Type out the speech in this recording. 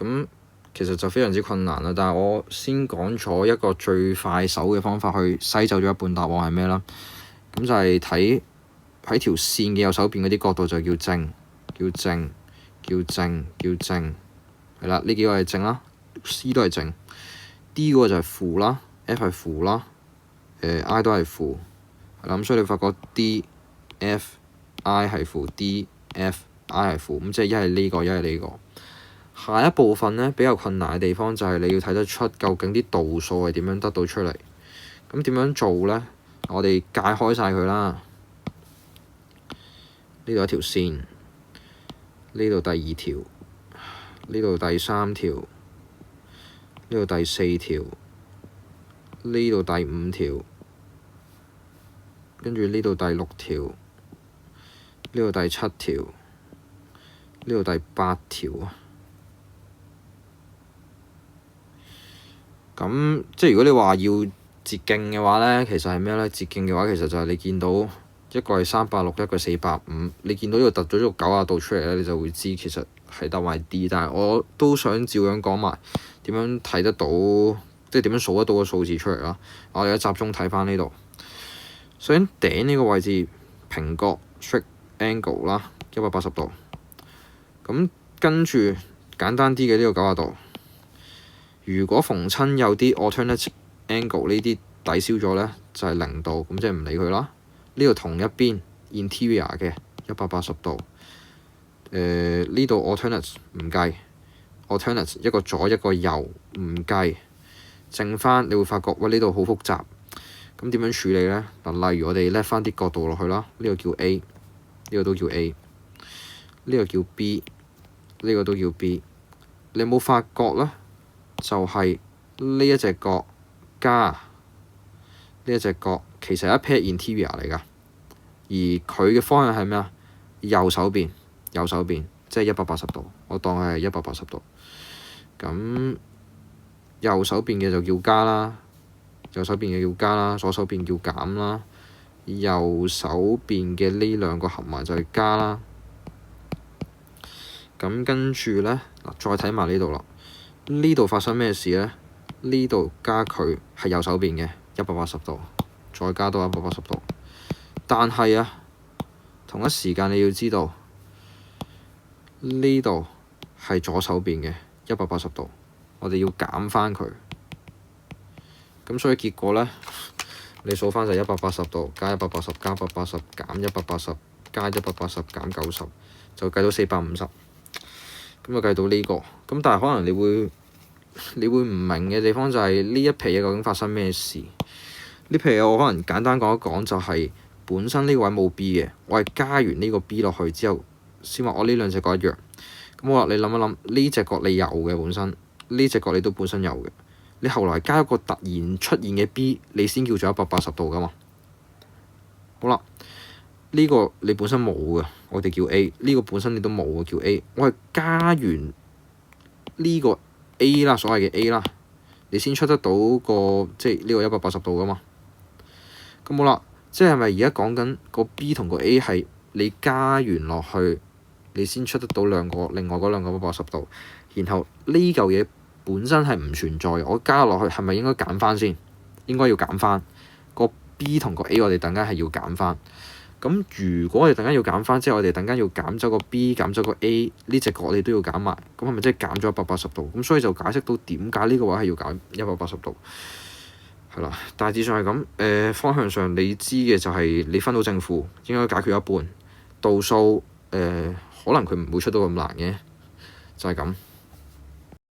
咁其實就非常之困難啦。但係我先講咗一個最快手嘅方法去篩走咗一半答案係咩啦？咁就係睇喺條線嘅右手邊嗰啲角度就叫正，叫正，叫正，叫正，係啦。呢幾個係正啦，C 都係正，D 嗰個就係負啦，F 係負啦，I 都係負，係啦。咁所以你發覺 D、F、I 係負，D、F、I 係負，咁即係一係呢個，一係呢個。下一部分呢，比較困難嘅地方就係你要睇得出究竟啲度數係點樣得到出嚟。咁點樣做呢？我哋界開晒佢啦。呢度一條線，呢度第二條，呢度第三條，呢度第四條，呢度第五條，跟住呢度第六條，呢度第七條，呢度第八條啊。咁即係如果你話要捷徑嘅話呢，其實係咩呢？捷徑嘅話其實就係你見到一個係360，一個係450，你見到呢度突咗個90度出嚟呢，你就會知其實係得埋 D。但係我都想照樣講埋點樣睇得到，即係點樣數得到個數字出嚟啦。我哋而家集中睇翻呢度，首先頂呢個位置平角 strict angle 啦，180度。咁跟住簡單啲嘅呢個90度。如果逢親有啲 alternate angle 呢啲抵消咗呢，就係0度，咁即係唔理佢啦。呢度同一邊 interior 嘅180度，呢度 alternate 唔計 ，alternate 一個左一個右唔計，剩翻你會發覺喂呢度好複雜。咁點樣處理呢？嗱，例如我哋叻翻啲角度落去啦，呢個叫 A， 呢個都叫 A， 呢個叫 B， 呢個都叫 B。你有冇發覺呢？就係呢一隻角加呢一隻角，其實係一 pair interior 嚟㗎，而佢嘅方向係咩啊？右手邊，右手邊即係180度，我當佢係180度。咁右手邊嘅就叫加啦，右手邊嘅叫加啦，左手邊叫減啦。右手邊嘅呢兩個合埋就係加啦。咁跟住呢，再睇埋呢度啦。呢度發生咩事呢？呢度加佢係右手邊嘅180度，再加多180度。但係啊，同一時間你要知道呢度係左手邊嘅180度，我哋要減翻佢。咁所以結果呢，你數翻就180度加180加180減180加180減90，就計到450。咁就計到呢個。咁但係可能你會唔明嘅地方就係呢一皮嘢究竟發生咩事？呢皮嘢我可能簡單講一講，就係本身呢個位冇 B 嘅，我係加完呢個 B 落去之後，先話我呢兩隻角一樣。咁好啦，你諗一諗，呢隻角你有嘅本身，呢隻角你都本身有嘅，你後來加一個突然出現嘅 B， 你先叫做180度㗎嘛。好啦，呢個你本身冇嘅，我哋叫 A。呢個本身你都冇嘅，叫 A。我係加完呢個 A 啦，所謂嘅 A 啦，你先出得到個即係呢個180度㗎嘛。咁好啦，即係咪而家講緊個 B 同個 A 係你加完落去，你先出得到另外嗰兩個180度，然後呢嚿嘢本身係唔存在嘅，我加落去係咪應該減翻先？應該要減翻個 B 同個 A， 我哋等間係要減翻。咁如果我哋突然間要減翻，即係我哋突然間要減走個 B， 減走個 A， 呢隻角我哋都要減埋，咁係咪即係減咗180度？咁所以就解釋到點解呢個位係要減180度，係啦，大致上係咁。方向上你知嘅就係你分到正負應該解決一半，度數可能佢唔會出到咁難嘅，就係咁。